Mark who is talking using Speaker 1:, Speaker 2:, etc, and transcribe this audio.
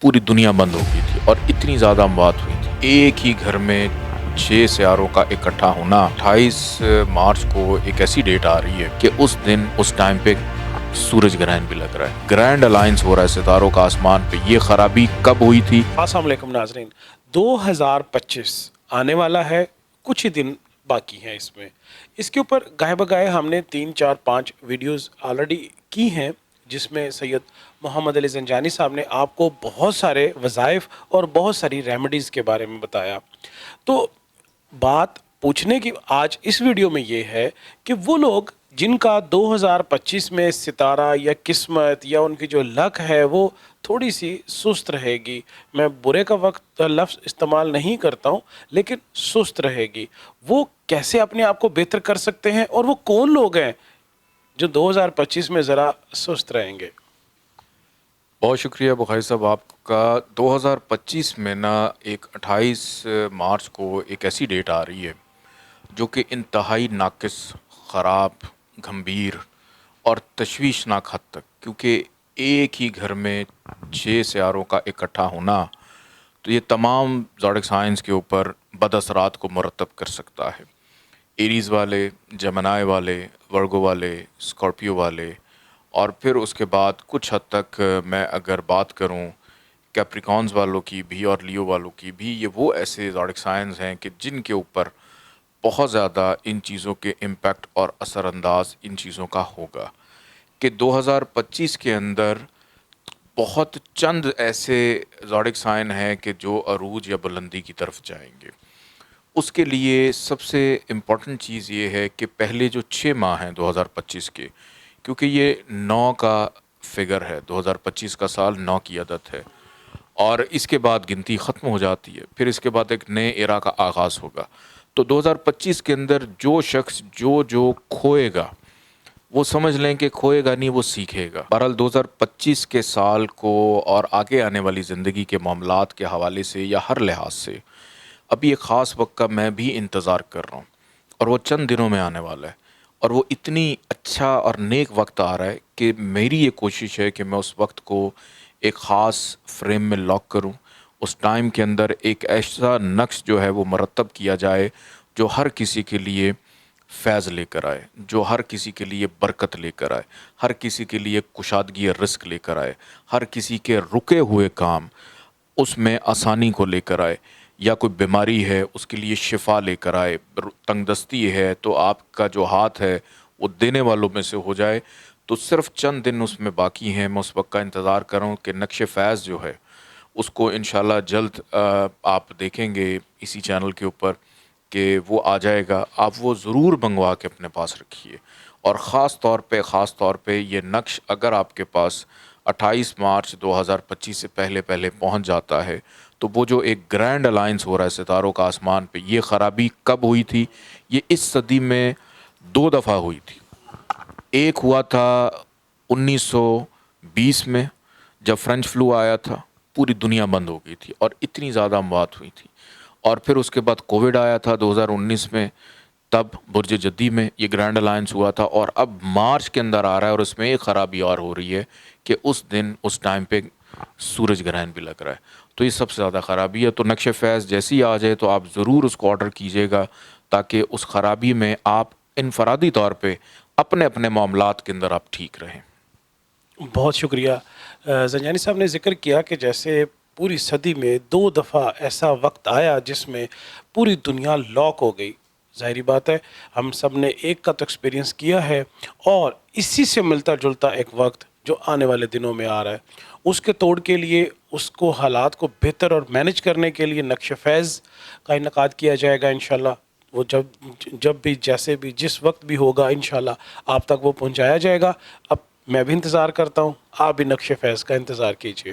Speaker 1: पूरी दुनिया बंद हो गई थी और इतनी ज़्यादा अमवात हुई थी। एक ही घर में 6 सियारों का इकट्ठा होना। 28 मार्च को एक ऐसी डेट आ रही है कि उस दिन उस टाइम पे सूरज ग्रहण भी लग रहा है। ग्रैंड अलायंस हो रहा है सितारों का आसमान पे। ये खराबी कब हुई थी?
Speaker 2: अस्सलाम वालेकुम नाजरीन। 2025 आने वाला है, कुछ ही दिन बाकी हैं इसमें। इसके ऊपर गाहे बगाहे हमने 3 4 5 वीडियोस ऑलरेडी की हैं, जिसमें सैयद मोहम्मद अली ज़ंजानी साहब ने आपको बहुत सारे वज़ाइफ और बहुत सारी रेमेडीज़ के बारे में बताया। तो बात पूछने की आज इस वीडियो में ये है कि वो लोग जिनका 2025 में सितारा या किस्मत या उनकी जो लक है वो थोड़ी सी सुस्त रहेगी, मैं बुरे का वक्त लफ्ज़ इस्तेमाल नहीं करता हूँ, लेकिन सुस्त रहेगी, वो कैसे अपने आप को बेहतर कर सकते हैं और वो कौन लोग हैं जो 2025 में ज़रा सुस्त रहेंगे।
Speaker 1: बहुत शुक्रिया बुखारी साहब आपका। 2025 में ना एक 28 मार्च को एक ऐसी डेट आ रही है जो कि इंतहाई नाकिस, ख़राब, गंभीर और तशवीशनाक हद तक, क्योंकि एक ही घर में 6 सियारों का इकट्ठा होना तो ये तमाम ज़ोडिक साइंस के ऊपर बदअसरात को मुरतब कर सकता है। एरीज़ वाले, जमनाई वाले, वर्गो वाले, स्कॉर्पियो वाले, और फिर उसके बाद कुछ हद तक मैं अगर बात करूं कैप्रिकॉन्स वालों की भी और लियो वालों की भी, ये वो ऐसे ज़ोडिक साइंस हैं कि जिनके ऊपर बहुत ज़्यादा इन चीज़ों के इम्पैक्ट और असरअंदाज इन चीज़ों का होगा कि 2025 के अंदर बहुत चंद ऐसे ज़ोडिक साइन हैं कि जो अरूज या बुलंदी की तरफ जाएंगे। उसके लिए सबसे इम्पॉर्टेंट चीज़ ये है कि पहले जो 6 माह हैं 2025 के, क्योंकि ये 9 का फिगर है, 2025 का साल 9 की अदद है और इसके बाद गिनती ख़त्म हो जाती है, फिर इसके बाद एक नए एरा का आगाज़ होगा। तो 2025 के अंदर जो शख्स जो खोएगा वो समझ लें कि खोएगा नहीं, वो सीखेगा। बहरहाल 2025 के साल को और आगे आने वाली ज़िंदगी के मामलात के हवाले से या हर लिहाज से अभी एक ख़ास वक्त का मैं भी इंतज़ार कर रहा हूँ और वो चंद दिनों में आने वाला है और वो इतनी अच्छा और नेक वक्त आ रहा है कि मेरी ये कोशिश है कि मैं उस वक्त को एक ख़ास फ्रेम में लॉक करूँ। उस टाइम के अंदर एक ऐसा नक्श जो है वो मरतब किया जाए जो हर किसी के लिए फैज़ लेकर आए, जो हर किसी के लिए बरकत लेकर आए, हर किसी के लिए कुशादगी रिस्क लेकर आए, हर किसी के रुके हुए काम उसमें आसानी को लेकर आए, या कोई बीमारी है उसके लिए शिफा लेकर आए, तंगदस्ती है तो आपका जो हाथ है वो देने वालों में से हो जाए। तो सिर्फ चंद दिन उसमें बाकी हैं, मैं उस वक्त का इंतज़ार कर रहा हूँ कि नक्श फ़ैज़ जो है उसको इंशाल्लाह जल्द आप देखेंगे इसी चैनल के ऊपर कि वो आ जाएगा। आप वो ज़रूर मंगवा के अपने पास रखिए और ख़ास तौर पे ये नक्श अगर आपके पास 28 मार्च 2025 से पहले पहले पहुंच जाता है तो वो जो एक ग्रैंड अलायंस हो रहा है सितारों का आसमान पे, ये ख़राबी कब हुई थी? ये इस सदी में 2 दफ़ा हुई थी। एक हुआ था 1920 में जब फ्रेंच फ्लू आया था, पूरी दुनिया बंद हो गई थी और इतनी ज़्यादा अमवात हुई थी। और फिर उसके बाद कोविड आया था 2019 में, तब बुर्ज जद्दी में ये ग्रैंड अलायंस हुआ था और अब मार्च के अंदर आ रहा है और इसमें एक ख़राबी और हो रही है कि उस दिन उस टाइम पे सूरज ग्रहण भी लग रहा है। तो ये सबसे ज़्यादा ख़राबी है। तो नक्श फ़ैज़ जैसे ही आ जाए तो आप ज़रूर उसको ऑर्डर कीजिएगा ताकि उस ख़राबी में आप इनफरादी तौर पे अपने अपने मामलात के अंदर आप ठीक रहें।
Speaker 2: बहुत शुक्रिया। ज़ंजानी साहब ने ज़िक्र किया कि जैसे पूरी सदी में 2 दफ़ा ऐसा वक्त आया जिसमें पूरी दुनिया लॉक हो गई। ज़ाहिरी बात है, हम सब ने एक का तो एक्सपीरियंस किया है और इसी से मिलता जुलता एक वक्त जो आने वाले दिनों में आ रहा है, उसके तोड़ के लिए, उसको हालात को बेहतर और मैनेज करने के लिए नक्श फ़ैज़ का इनकाद किया जाएगा इंशाल्लाह। वो जब जब भी, जैसे भी, जिस वक्त भी होगा इंशाल्लाह आप तक वो पहुंचाया जाएगा। अब मैं भी इंतज़ार करता हूँ, आप भी नक्श फ़ैज़ का इंतज़ार कीजिए।